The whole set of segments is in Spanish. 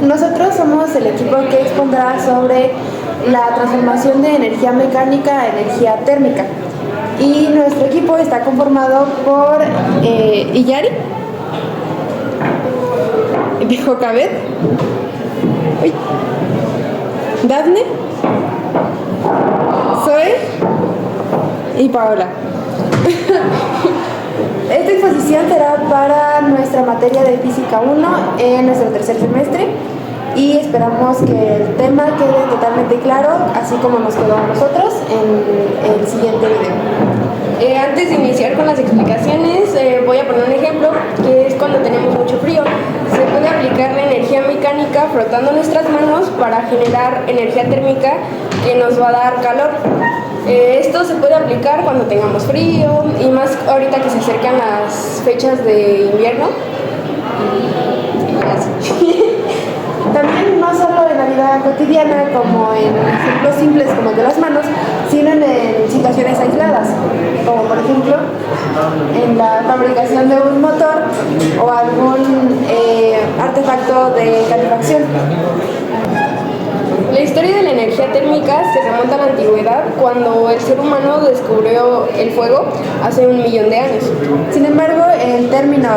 Nosotros somos el equipo que expondrá sobre la transformación de energía mecánica a energía térmica. Y nuestro equipo está conformado por Iyari, Jocabet, Dafne, Zoe y Paola. Esta exposición será para nuestra materia de Física 1 en nuestro tercer semestre y esperamos que el tema quede totalmente claro, así como nos quedó a nosotros en el siguiente video. Antes de iniciar con las explicaciones, voy a poner un ejemplo, que es cuando tenemos mucho frío. Se puede aplicar la energía mecánica frotando nuestras manos para generar energía térmica que nos va a dar calor. Esto se puede aplicar cuando tengamos frío y más ahorita que se acercan las fechas de invierno. Y así. También no solo en la vida cotidiana, como en ejemplos simples como el de las manos, sino en situaciones aisladas, como por ejemplo en la fabricación de un motor o algún artefacto de calefacción. La historia de la energía térmica se remonta a la antigüedad, cuando el ser humano descubrió el fuego hace 1 millón de años. Sin embargo, el término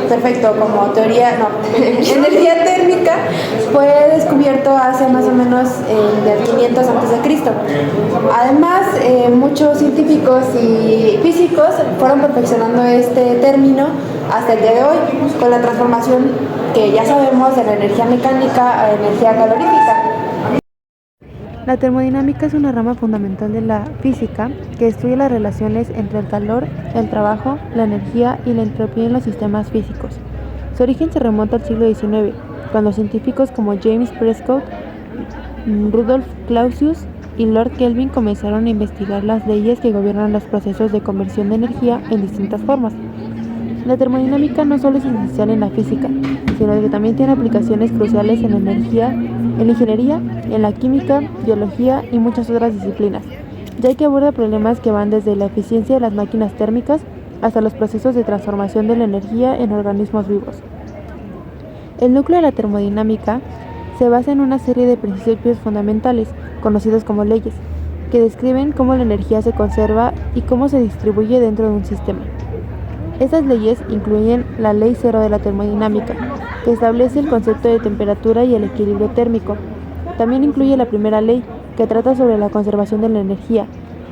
perfecto como teoría, energía térmica fue descubierto hace más o menos en el 500 a.C. Además, muchos científicos y físicos fueron perfeccionando este término hasta el día de hoy, con la transformación que ya sabemos de la energía mecánica a energía calorífica. La termodinámica es una rama fundamental de la física que estudia las relaciones entre el calor, el trabajo, la energía y la entropía en los sistemas físicos. Su origen se remonta al siglo XIX, cuando científicos como James Prescott, Rudolf Clausius y Lord Kelvin comenzaron a investigar las leyes que gobiernan los procesos de conversión de energía en distintas formas. La termodinámica no solo es esencial en la física, sino que también tiene aplicaciones cruciales en la energía, en la ingeniería, en la química, biología y muchas otras disciplinas, ya que aborda problemas que van desde la eficiencia de las máquinas térmicas hasta los procesos de transformación de la energía en organismos vivos. El núcleo de la termodinámica se basa en una serie de principios fundamentales, conocidos como leyes, que describen cómo la energía se conserva y cómo se distribuye dentro de un sistema. Estas leyes incluyen la Ley Cero de la termodinámica, que establece el concepto de temperatura y el equilibrio térmico. También incluye la primera ley, que trata sobre la conservación de la energía,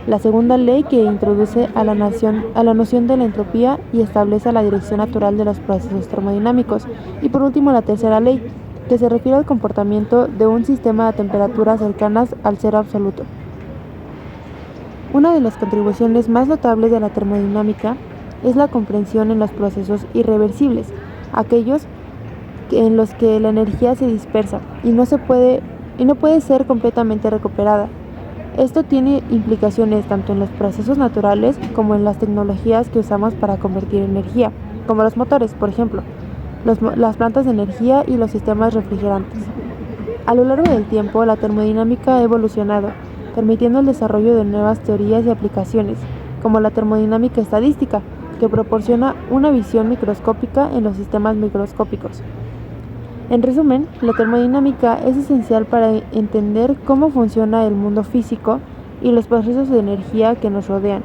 la segunda ley, que introduce a la noción de la entropía y establece la dirección natural de los procesos termodinámicos, y por último la tercera ley, que se refiere al comportamiento de un sistema a temperaturas cercanas al cero absoluto. Una de las contribuciones más notables de la termodinámica es la comprensión en los procesos irreversibles, aquellos en los que la energía se dispersa y no puede ser completamente recuperada. Esto tiene implicaciones tanto en los procesos naturales como en las tecnologías que usamos para convertir energía, como los motores, por ejemplo, las plantas de energía y los sistemas refrigerantes. A lo largo del tiempo, la termodinámica ha evolucionado, permitiendo el desarrollo de nuevas teorías y aplicaciones, como la termodinámica estadística, que proporciona una visión microscópica en los sistemas microscópicos. En resumen, la termodinámica es esencial para entender cómo funciona el mundo físico y los procesos de energía que nos rodean,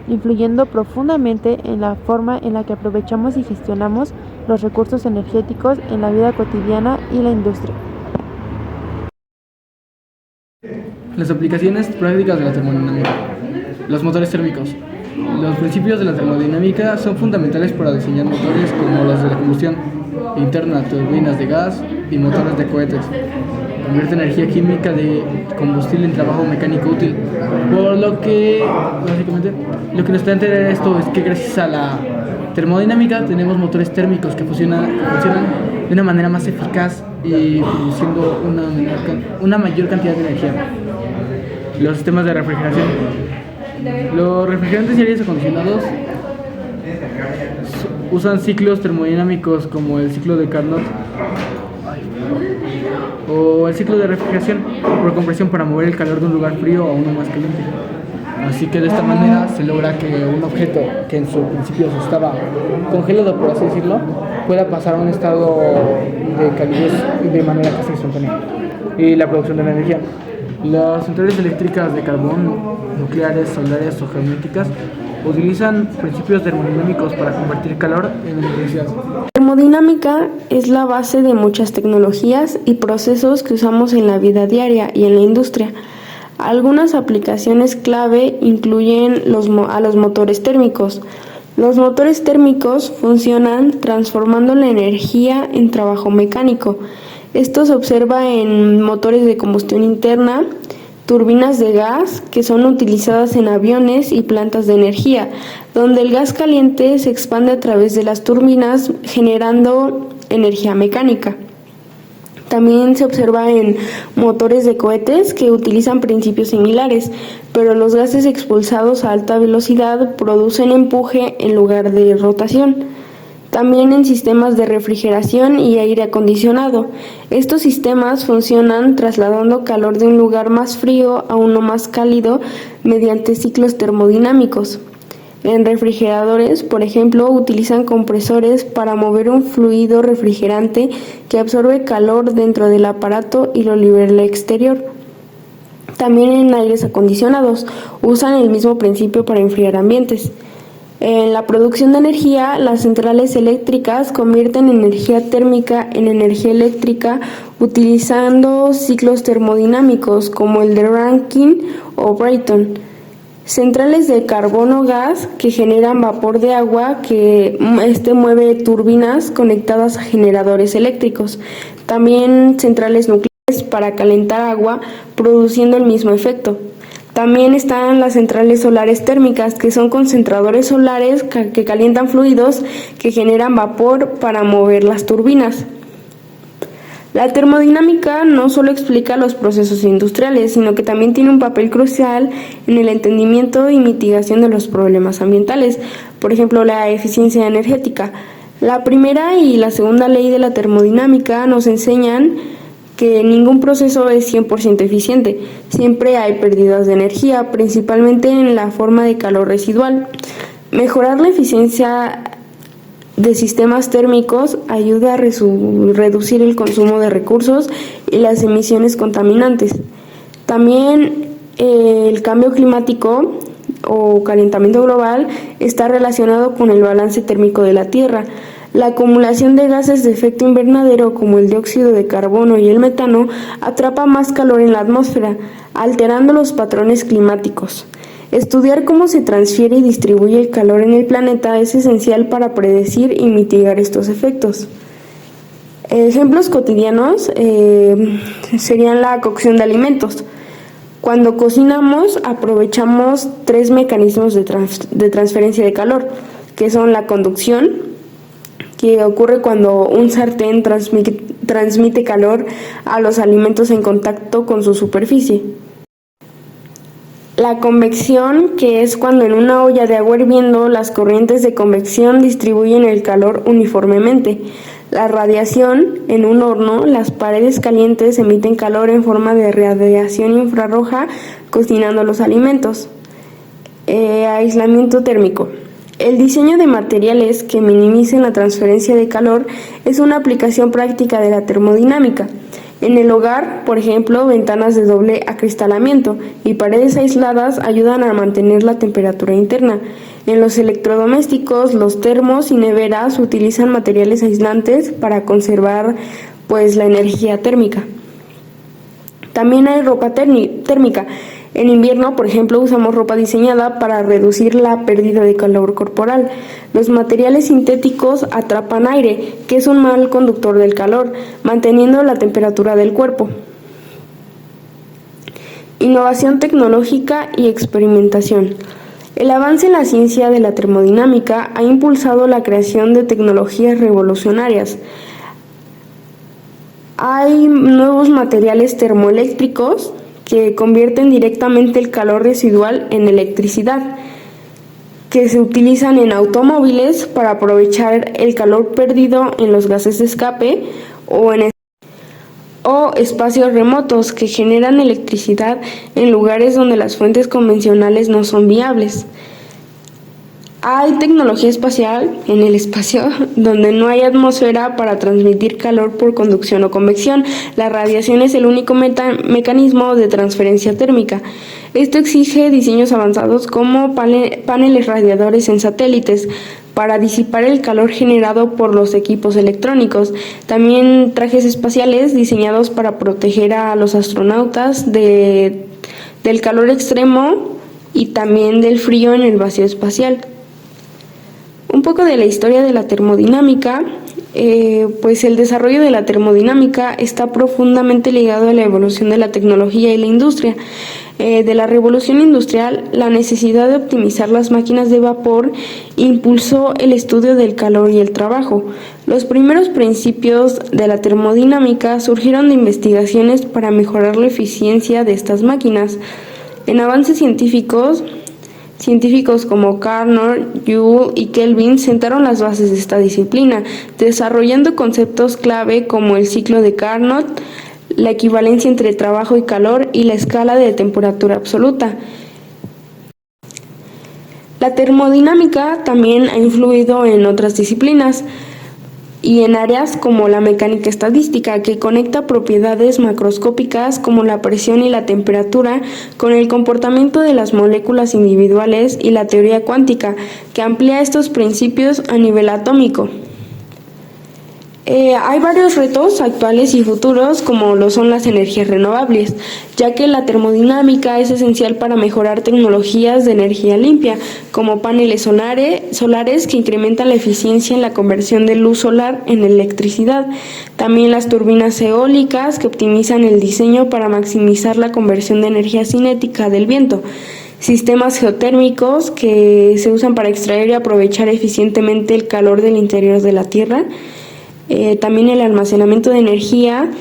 influyendo profundamente en la forma en la que aprovechamos y gestionamos los recursos energéticos en la vida cotidiana y la industria. Las aplicaciones prácticas de la termodinámica. Los motores térmicos. Los principios de la termodinámica son fundamentales para diseñar motores como los de la combustión interna, turbinas de gas y motores de cohetes. Convierte energía química de combustible en trabajo mecánico útil. Por lo que, básicamente, lo que nos da a entender esto es que gracias a la termodinámica tenemos motores térmicos que funcionan de una manera más eficaz y produciendo una mayor cantidad de energía. Los sistemas de refrigeración. Los refrigerantes y aires acondicionados usan ciclos termodinámicos como el ciclo de Carnot o el ciclo de refrigeración por compresión para mover el calor de un lugar frío a uno más caliente. Así que de esta manera se logra que un objeto que en su principio estaba congelado, por así decirlo, pueda pasar a un estado de calidez de manera casi instantánea. Y la producción de la energía. Las centrales eléctricas de carbón, nucleares, solares o geomagnéticas utilizan principios termodinámicos para convertir calor en electricidad. La termodinámica es la base de muchas tecnologías y procesos que usamos en la vida diaria y en la industria. Algunas aplicaciones clave incluyen a los motores térmicos. Los motores térmicos funcionan transformando la energía en trabajo mecánico. Esto se observa en motores de combustión interna, turbinas de gas que son utilizadas en aviones y plantas de energía, donde el gas caliente se expande a través de las turbinas generando energía mecánica. También se observa en motores de cohetes que utilizan principios similares, pero los gases expulsados a alta velocidad producen empuje en lugar de rotación. También en sistemas de refrigeración y aire acondicionado. Estos sistemas funcionan trasladando calor de un lugar más frío a uno más cálido mediante ciclos termodinámicos. En refrigeradores, por ejemplo, utilizan compresores para mover un fluido refrigerante que absorbe calor dentro del aparato y lo libera al exterior. También en aires acondicionados usan el mismo principio para enfriar ambientes. En la producción de energía, las centrales eléctricas convierten energía térmica en energía eléctrica utilizando ciclos termodinámicos como el de Rankine o Brayton. Centrales de carbón o gas que generan vapor de agua que mueve turbinas conectadas a generadores eléctricos. También centrales nucleares para calentar agua produciendo el mismo efecto. También están las centrales solares térmicas, que son concentradores solares que calientan fluidos que generan vapor para mover las turbinas. La termodinámica no solo explica los procesos industriales, sino que también tiene un papel crucial en el entendimiento y mitigación de los problemas ambientales, por ejemplo, la eficiencia energética. La primera y la segunda ley de la termodinámica nos enseñan que ningún proceso es 100% eficiente. Siempre hay pérdidas de energía, principalmente en la forma de calor residual. Mejorar la eficiencia de sistemas térmicos ayuda a reducir el consumo de recursos y las emisiones contaminantes. También el cambio climático o calentamiento global está relacionado con el balance térmico de la Tierra. La acumulación de gases de efecto invernadero como el dióxido de carbono y el metano atrapa más calor en la atmósfera, alterando los patrones climáticos. Estudiar cómo se transfiere y distribuye el calor en el planeta es esencial para predecir y mitigar estos efectos. Ejemplos cotidianos serían la cocción de alimentos. Cuando cocinamos aprovechamos 3 mecanismos de transferencia de calor, que son la conducción, que ocurre cuando un sartén transmite calor a los alimentos en contacto con su superficie. La convección, que es cuando en una olla de agua hirviendo las corrientes de convección distribuyen el calor uniformemente. La radiación, en un horno, las paredes calientes emiten calor en forma de radiación infrarroja cocinando los alimentos. Aislamiento térmico. El diseño de materiales que minimicen la transferencia de calor es una aplicación práctica de la termodinámica. En el hogar, por ejemplo, ventanas de doble acristalamiento y paredes aisladas ayudan a mantener la temperatura interna. En los electrodomésticos, los termos y neveras utilizan materiales aislantes para conservar la energía térmica. También hay ropa térmica. En invierno, por ejemplo, usamos ropa diseñada para reducir la pérdida de calor corporal. Los materiales sintéticos atrapan aire, que es un mal conductor del calor, manteniendo la temperatura del cuerpo. Innovación tecnológica y experimentación. El avance en la ciencia de la termodinámica ha impulsado la creación de tecnologías revolucionarias. Hay nuevos materiales termoeléctricos que convierten directamente el calor residual en electricidad, que se utilizan en automóviles para aprovechar el calor perdido en los gases de escape o espacios remotos que generan electricidad en lugares donde las fuentes convencionales no son viables. Hay tecnología espacial en el espacio donde no hay atmósfera para transmitir calor por conducción o convección. La radiación es el único mecanismo de transferencia térmica. Esto exige diseños avanzados como paneles radiadores en satélites para disipar el calor generado por los equipos electrónicos. También trajes espaciales diseñados para proteger a los astronautas del calor extremo y también del frío en el vacío espacial. Un poco de la historia de la termodinámica, pues el desarrollo de la termodinámica está profundamente ligado a la evolución de la tecnología y la industria. De la revolución industrial, la necesidad de optimizar las máquinas de vapor impulsó el estudio del calor y el trabajo. Los primeros principios de la termodinámica surgieron de investigaciones para mejorar la eficiencia de estas máquinas. En avances científicos como Carnot, Joule y Kelvin sentaron las bases de esta disciplina, desarrollando conceptos clave como el ciclo de Carnot, la equivalencia entre trabajo y calor y la escala de temperatura absoluta. La termodinámica también ha influido en otras disciplinas y en áreas como la mecánica estadística, que conecta propiedades macroscópicas como la presión y la temperatura con el comportamiento de las moléculas individuales, y la teoría cuántica, que amplía estos principios a nivel atómico. Hay varios retos actuales y futuros, como lo son las energías renovables, ya que la termodinámica es esencial para mejorar tecnologías de energía limpia, como paneles solares que incrementan la eficiencia en la conversión de luz solar en electricidad. También las turbinas eólicas, que optimizan el diseño para maximizar la conversión de energía cinética del viento. Sistemas geotérmicos, que se usan para extraer y aprovechar eficientemente el calor del interior de la Tierra. También el almacenamiento de energía,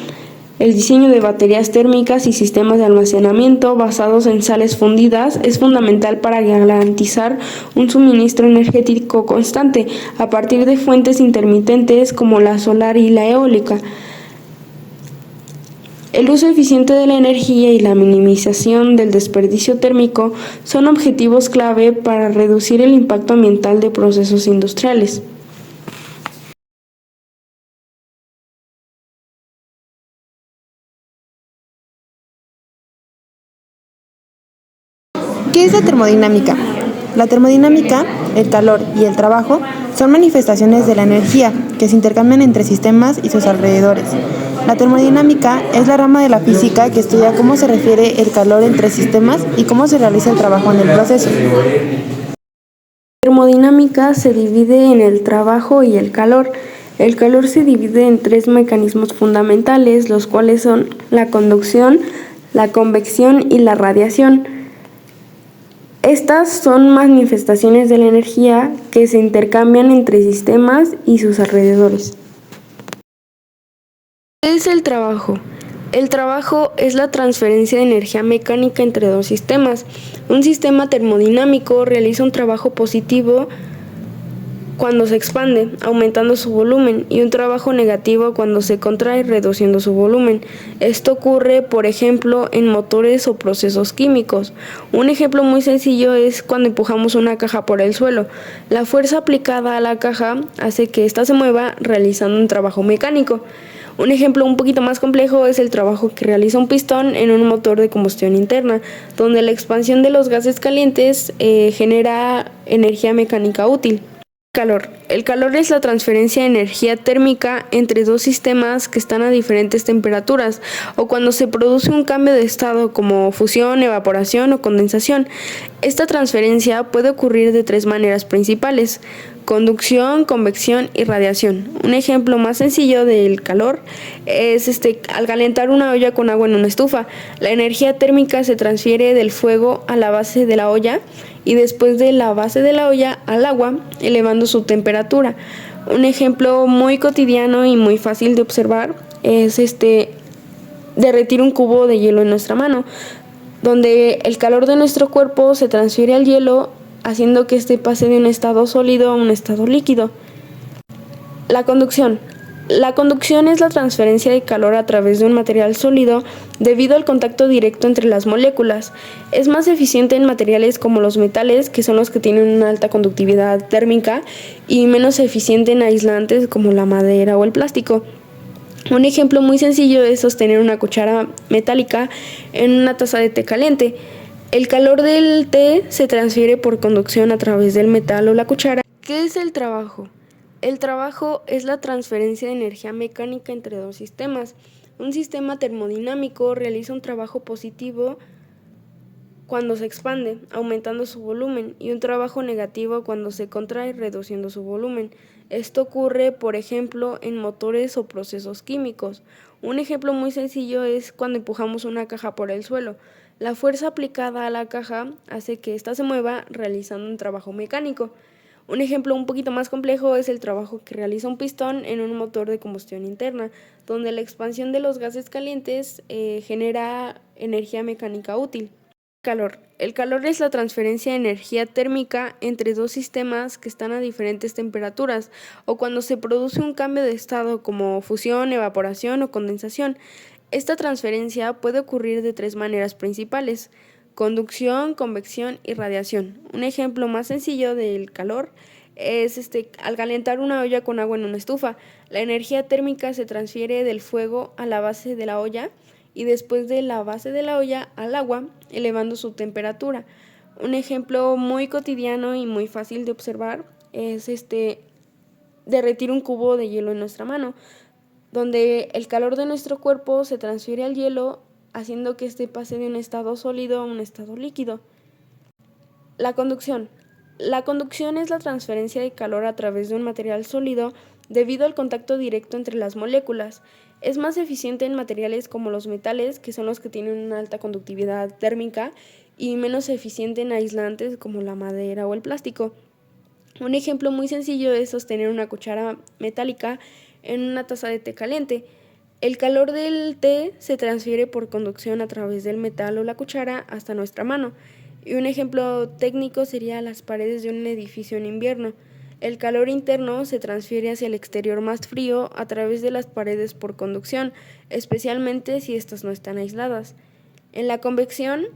el diseño de baterías térmicas y sistemas de almacenamiento basados en sales fundidas es fundamental para garantizar un suministro energético constante a partir de fuentes intermitentes como la solar y la eólica. El uso eficiente de la energía y la minimización del desperdicio térmico son objetivos clave para reducir el impacto ambiental de procesos industriales. ¿Qué es la termodinámica? La termodinámica, el calor y el trabajo son manifestaciones de la energía que se intercambian entre sistemas y sus alrededores. La termodinámica es la rama de la física que estudia cómo se refiere el calor entre sistemas y cómo se realiza el trabajo en el proceso. La termodinámica se divide en el trabajo y el calor. El calor se divide en tres mecanismos fundamentales, los cuales son la conducción, la convección y la radiación. Estas son manifestaciones de la energía que se intercambian entre sistemas y sus alrededores. ¿Qué es el trabajo? El trabajo es la transferencia de energía mecánica entre dos sistemas. Un sistema termodinámico realiza un trabajo positivo cuando se expande, aumentando su volumen, y un trabajo negativo cuando se contrae, reduciendo su volumen. Esto ocurre, por ejemplo, en motores o procesos químicos. Un ejemplo muy sencillo es cuando empujamos una caja por el suelo. La fuerza aplicada a la caja hace que ésta se mueva, realizando un trabajo mecánico. Un ejemplo un poquito más complejo es el trabajo que realiza un pistón en un motor de combustión interna, donde la expansión de los gases calientes genera energía mecánica útil. Calor. El calor es la transferencia de energía térmica entre dos sistemas que están a diferentes temperaturas, o cuando se produce un cambio de estado como fusión, evaporación o condensación. Esta transferencia puede ocurrir de tres maneras principales: conducción, convección y radiación. Un ejemplo más sencillo del calor es al calentar una olla con agua en una estufa. La energía térmica se transfiere del fuego a la base de la olla y después de la base de la olla al agua, elevando su temperatura. Un ejemplo muy cotidiano y muy fácil de observar es derretir un cubo de hielo en nuestra mano, donde el calor de nuestro cuerpo se transfiere al hielo, haciendo que pase de un estado sólido a un estado líquido. La conducción. La conducción es la transferencia de calor a través de un material sólido debido al contacto directo entre las moléculas. Es más eficiente en materiales como los metales, que son los que tienen una alta conductividad térmica, y menos eficiente en aislantes como la madera o el plástico. Un ejemplo muy sencillo es sostener una cuchara metálica en una taza de té caliente. El calor del té se transfiere por conducción a través del metal o la cuchara. ¿Qué es el trabajo? El trabajo es la transferencia de energía mecánica entre dos sistemas. Un sistema termodinámico realiza un trabajo positivo cuando se expande, aumentando su volumen, y un trabajo negativo cuando se contrae, reduciendo su volumen. Esto ocurre, por ejemplo, en motores o procesos químicos. Un ejemplo muy sencillo es cuando empujamos una caja por el suelo. La fuerza aplicada a la caja hace que ésta se mueva, realizando un trabajo mecánico. Un ejemplo un poquito más complejo es el trabajo que realiza un pistón en un motor de combustión interna, donde la expansión de los gases calientes genera energía mecánica útil. Calor. El calor es la transferencia de energía térmica entre dos sistemas que están a diferentes temperaturas, o cuando se produce un cambio de estado como fusión, evaporación o condensación. Esta transferencia puede ocurrir de tres maneras principales: conducción, convección y radiación. Un ejemplo más sencillo del calor es al calentar una olla con agua en una estufa. La energía térmica se transfiere del fuego a la base de la olla y después de la base de la olla al agua, elevando su temperatura. Un ejemplo muy cotidiano y muy fácil de observar es derretir un cubo de hielo en nuestra mano, donde el calor de nuestro cuerpo se transfiere al hielo, haciendo que éste pase de un estado sólido a un estado líquido. La conducción. La conducción es la transferencia de calor a través de un material sólido debido al contacto directo entre las moléculas. Es más eficiente en materiales como los metales, que son los que tienen una alta conductividad térmica, y menos eficiente en aislantes como la madera o el plástico. Un ejemplo muy sencillo es sostener una cuchara metálica en una taza de té caliente. El calor del té se transfiere por conducción a través del metal o la cuchara hasta nuestra mano. Y un ejemplo técnico sería las paredes de un edificio en invierno. El calor interno se transfiere hacia el exterior más frío a través de las paredes por conducción, especialmente si estas no están aisladas. En la convección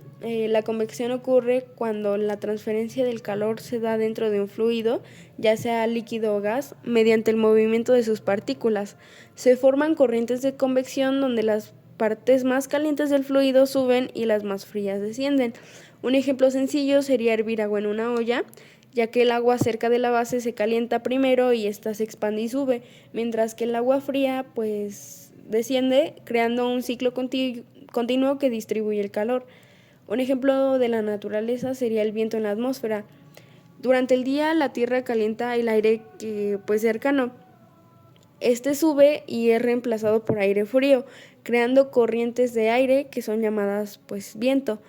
ocurre cuando la transferencia del calor se da dentro de un fluido, ya sea líquido o gas, mediante el movimiento de sus partículas. Se forman corrientes de convección donde las partes más calientes del fluido suben y las más frías descienden. Un ejemplo sencillo sería hervir agua en una olla, ya que el agua cerca de la base se calienta primero y ésta se expande y sube, mientras que el agua fría desciende, creando un ciclo continuo que distribuye el calor. Un ejemplo de la naturaleza sería el viento en la atmósfera. Durante el día la tierra calienta el aire cercano. Este sube y es reemplazado por aire frío, creando corrientes de aire que son llamadas viento.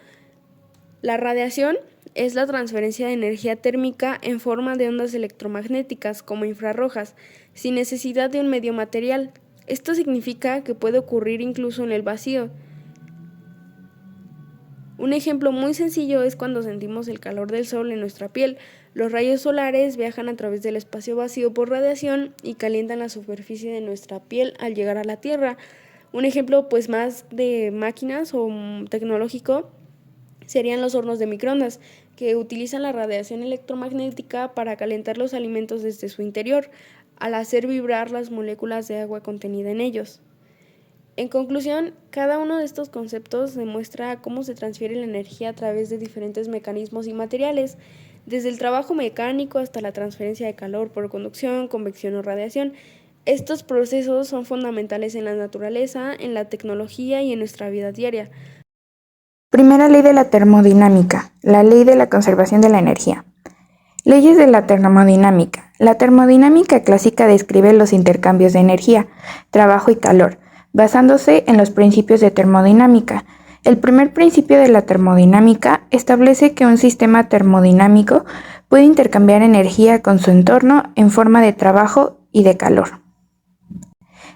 La radiación es la transferencia de energía térmica en forma de ondas electromagnéticas como infrarrojas, sin necesidad de un medio material. Esto significa que puede ocurrir incluso en el vacío. Un ejemplo muy sencillo es cuando sentimos el calor del sol en nuestra piel. Los rayos solares viajan a través del espacio vacío por radiación y calientan la superficie de nuestra piel al llegar a la Tierra. Un ejemplo más de máquinas o tecnológico serían los hornos de microondas, que utilizan la radiación electromagnética para calentar los alimentos desde su interior, al hacer vibrar las moléculas de agua contenida en ellos. En conclusión, cada uno de estos conceptos demuestra cómo se transfiere la energía a través de diferentes mecanismos y materiales, desde el trabajo mecánico hasta la transferencia de calor por conducción, convección o radiación. Estos procesos son fundamentales en la naturaleza, en la tecnología y en nuestra vida diaria. Primera ley de la termodinámica, la ley de la conservación de la energía. Leyes de la termodinámica. La termodinámica clásica describe los intercambios de energía, trabajo y calor, basándose en los principios de termodinámica. El primer principio de la termodinámica establece que un sistema termodinámico puede intercambiar energía con su entorno en forma de trabajo y de calor.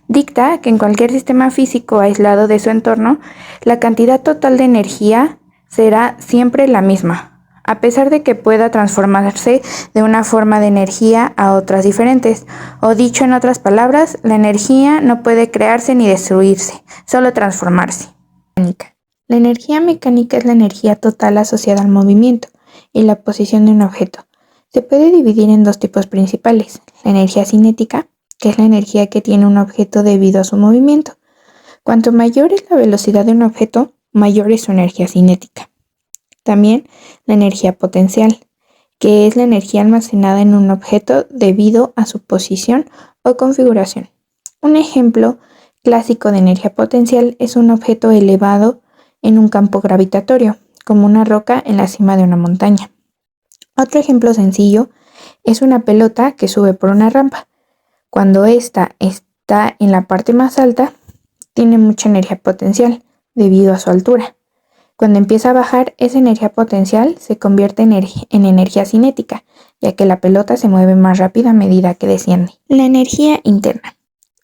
Dicta que en cualquier sistema físico aislado de su entorno, la cantidad total de energía será siempre la misma, a pesar de que pueda transformarse de una forma de energía a otras diferentes. O dicho en otras palabras, la energía no puede crearse ni destruirse, solo transformarse. La energía mecánica es la energía total asociada al movimiento y la posición de un objeto. Se puede dividir en dos tipos principales: la energía cinética, que es la energía que tiene un objeto debido a su movimiento. Cuanto mayor es la velocidad de un objeto, mayor es su energía cinética. También la energía potencial, que es la energía almacenada en un objeto debido a su posición o configuración. Un ejemplo clásico de energía potencial es un objeto elevado en un campo gravitatorio, como una roca en la cima de una montaña. Otro ejemplo sencillo es una pelota que sube por una rampa. Cuando ésta está en la parte más alta, tiene mucha energía potencial debido a su altura. Cuando empieza a bajar, esa energía potencial se convierte en energía cinética, ya que la pelota se mueve más rápido a medida que desciende. La energía interna.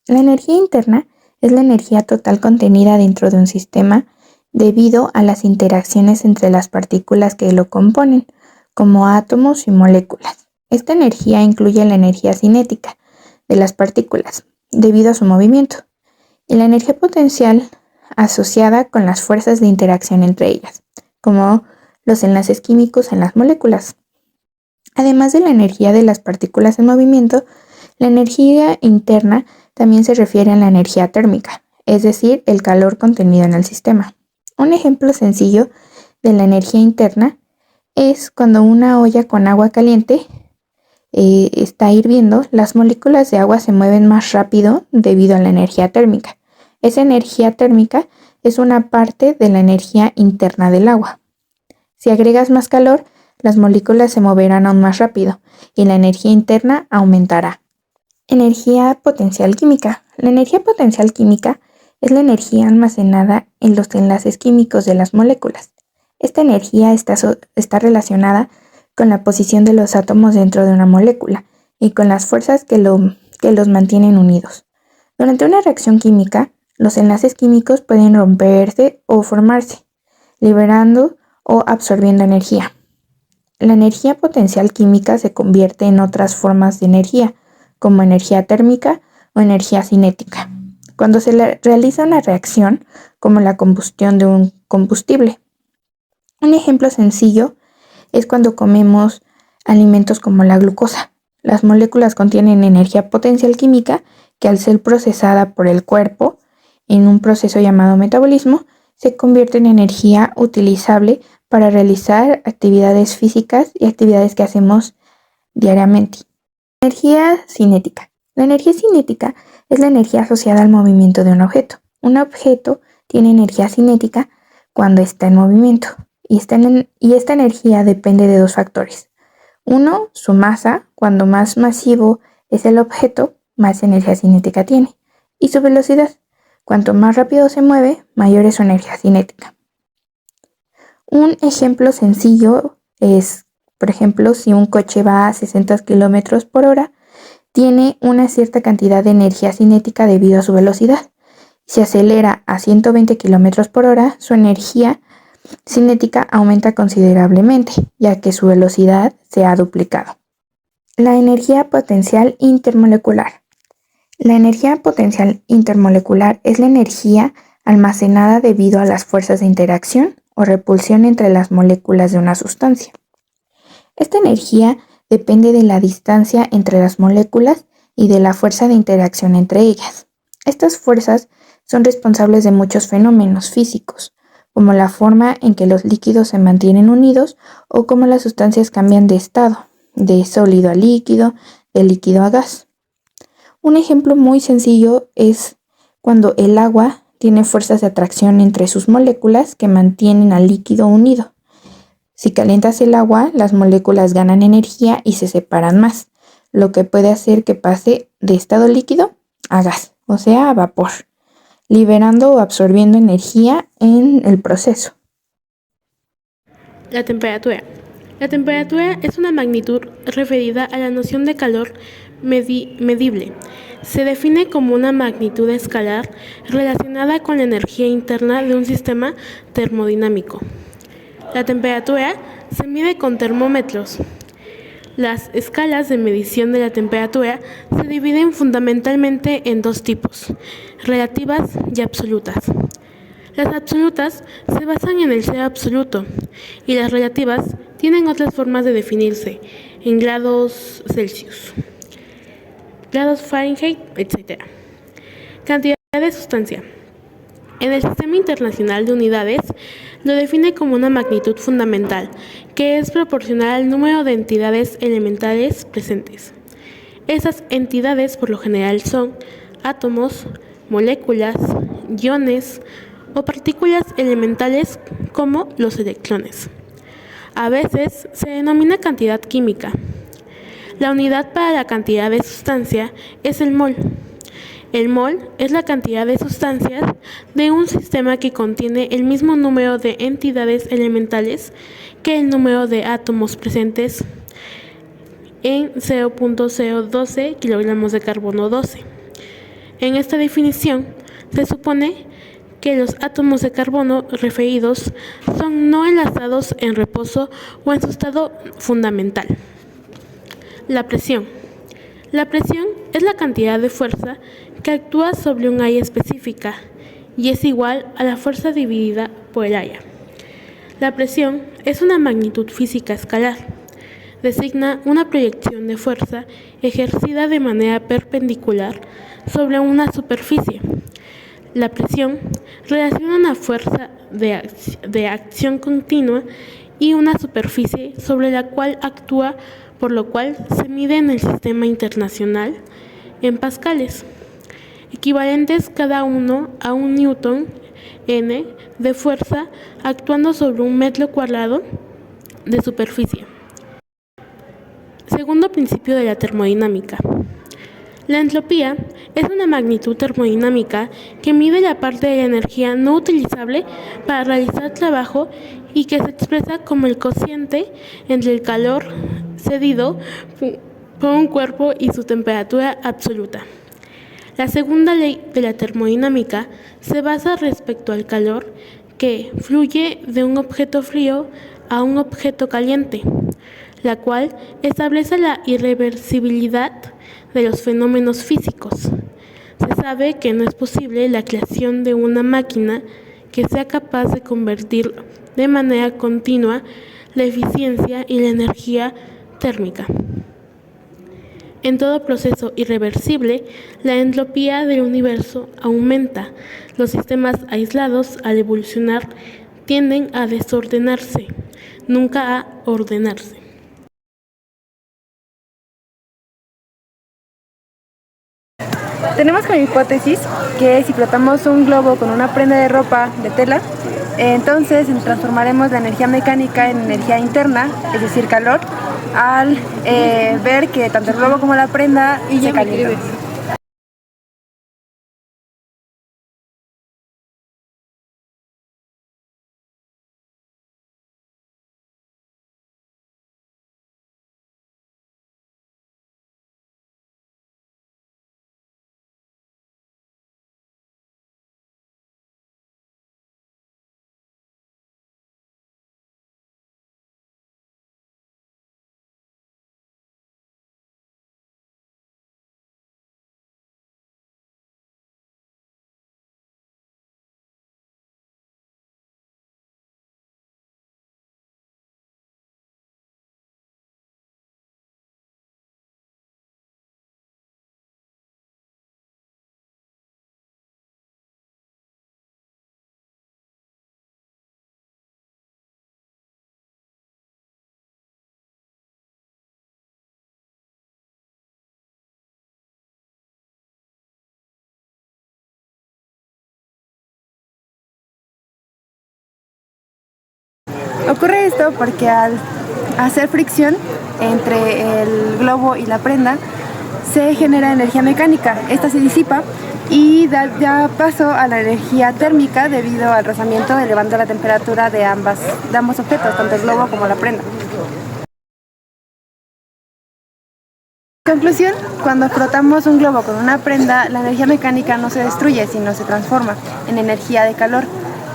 La energía interna es la energía total contenida dentro de un sistema debido a las interacciones entre las partículas que lo componen, como átomos y moléculas. Esta energía incluye la energía cinética de las partículas, debido a su movimiento, y la energía potencial asociada con las fuerzas de interacción entre ellas, como los enlaces químicos en las moléculas. Además de la energía de las partículas en movimiento, la energía interna también se refiere a la energía térmica, es decir, el calor contenido en el sistema. Un ejemplo sencillo de la energía interna es cuando una olla con agua caliente está hirviendo, las moléculas de agua se mueven más rápido debido a la energía térmica. Esa energía térmica es una parte de la energía interna del agua. Si agregas más calor, las moléculas se moverán aún más rápido y la energía interna aumentará. Energía potencial química. La energía potencial química es la energía almacenada en los enlaces químicos de las moléculas. Esta energía está relacionada con la posición de los átomos dentro de una molécula y con las fuerzas que los mantienen unidos. Durante una reacción química, los enlaces químicos pueden romperse o formarse, liberando o absorbiendo energía. La energía potencial química se convierte en otras formas de energía, como energía térmica o energía cinética, cuando se realiza una reacción como la combustión de un combustible. Un ejemplo sencillo es cuando comemos alimentos como la glucosa. Las moléculas contienen energía potencial química que, al ser procesada por el cuerpo en un proceso llamado metabolismo, se convierte en energía utilizable para realizar actividades físicas y actividades que hacemos diariamente. Energía cinética. La energía cinética es la energía asociada al movimiento de un objeto. Un objeto tiene energía cinética cuando está en movimiento, y esta energía depende de dos factores. Uno, su masa. Cuando más masivo es el objeto, más energía cinética tiene. Y su velocidad. Cuanto más rápido se mueve, mayor es su energía cinética. Un ejemplo sencillo es, por ejemplo, si un coche va a 60 km por hora, tiene una cierta cantidad de energía cinética debido a su velocidad. Si acelera a 120 km por hora, su energía cinética aumenta considerablemente, ya que su velocidad se ha duplicado. La energía potencial intermolecular. La energía potencial intermolecular es la energía almacenada debido a las fuerzas de interacción o repulsión entre las moléculas de una sustancia. Esta energía depende de la distancia entre las moléculas y de la fuerza de interacción entre ellas. Estas fuerzas son responsables de muchos fenómenos físicos, como la forma en que los líquidos se mantienen unidos o cómo las sustancias cambian de estado, de sólido a líquido, de líquido a gas. Un ejemplo muy sencillo es cuando el agua tiene fuerzas de atracción entre sus moléculas que mantienen al líquido unido. Si calientas el agua, las moléculas ganan energía y se separan más, lo que puede hacer que pase de estado líquido a gas, o sea, a vapor, liberando o absorbiendo energía en el proceso. La temperatura. La temperatura es una magnitud referida a la noción de calor medible. Se define como una magnitud escalar relacionada con la energía interna de un sistema termodinámico. La temperatura se mide con termómetros. Las escalas de medición de la temperatura se dividen fundamentalmente en dos tipos, relativas y absolutas. Las absolutas se basan en el cero absoluto y las relativas tienen otras formas de definirse en grados Celsius, grados Fahrenheit, etc. Cantidad de sustancia. En el Sistema Internacional de Unidades lo define como una magnitud fundamental, que es proporcional al número de entidades elementales presentes. Esas entidades por lo general son átomos, moléculas, iones o partículas elementales como los electrones. A veces se denomina cantidad química. La unidad para la cantidad de sustancia es el mol. El mol es la cantidad de sustancias de un sistema que contiene el mismo número de entidades elementales que el número de átomos presentes en 0.012 kilogramos de carbono 12. En esta definición, se supone que los átomos de carbono referidos son no enlazados en reposo o en su estado fundamental. La presión. La presión es la cantidad de fuerza que actúa sobre un área específica y es igual a la fuerza dividida por el área. La presión es una magnitud física escalar. Designa una proyección de fuerza ejercida de manera perpendicular sobre una superficie. La presión relaciona una fuerza de acción continua y una superficie sobre la cual actúa, por lo cual se mide en el sistema internacional en pascales, equivalentes cada uno a un newton n de fuerza actuando sobre un metro cuadrado de superficie. Segundo principio de la termodinámica. La entropía es una magnitud termodinámica que mide la parte de la energía no utilizable para realizar trabajo y que se expresa como el cociente entre el calor cedido por un cuerpo y su temperatura absoluta. La segunda ley de la termodinámica se basa respecto al calor que fluye de un objeto frío a un objeto caliente, la cual establece la irreversibilidad de los fenómenos físicos. Se sabe que no es posible la creación de una máquina que sea capaz de convertir de manera continua la eficiencia y la energía térmica. En todo proceso irreversible, la entropía del universo aumenta. Los sistemas aislados, al evolucionar, tienden a desordenarse, nunca a ordenarse. Tenemos como hipótesis que si frotamos un globo con una prenda de ropa de tela, entonces transformaremos la energía mecánica en energía interna, es decir, calor, al ver que tanto el globo como la prenda se calientan. Ocurre esto porque al hacer fricción entre el globo y la prenda se genera energía mecánica. Esta se disipa y da paso a la energía térmica debido al rozamiento, elevando la temperatura de ambos objetos, tanto el globo como la prenda. En conclusión, cuando frotamos un globo con una prenda, la energía mecánica no se destruye, sino se transforma en energía de calor.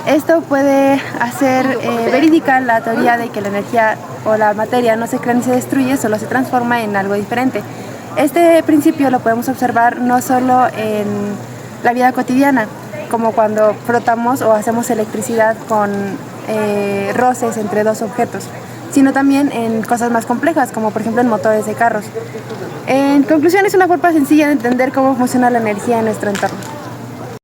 Esto puede hacer verídica la teoría de que la energía o la materia no se crea ni se destruye, solo se transforma en algo diferente. Este principio lo podemos observar no solo en la vida cotidiana, como cuando frotamos o hacemos electricidad con roces entre dos objetos, sino también en cosas más complejas, como por ejemplo en motores de carros. En conclusión, es una forma sencilla de entender cómo funciona la energía en nuestro entorno.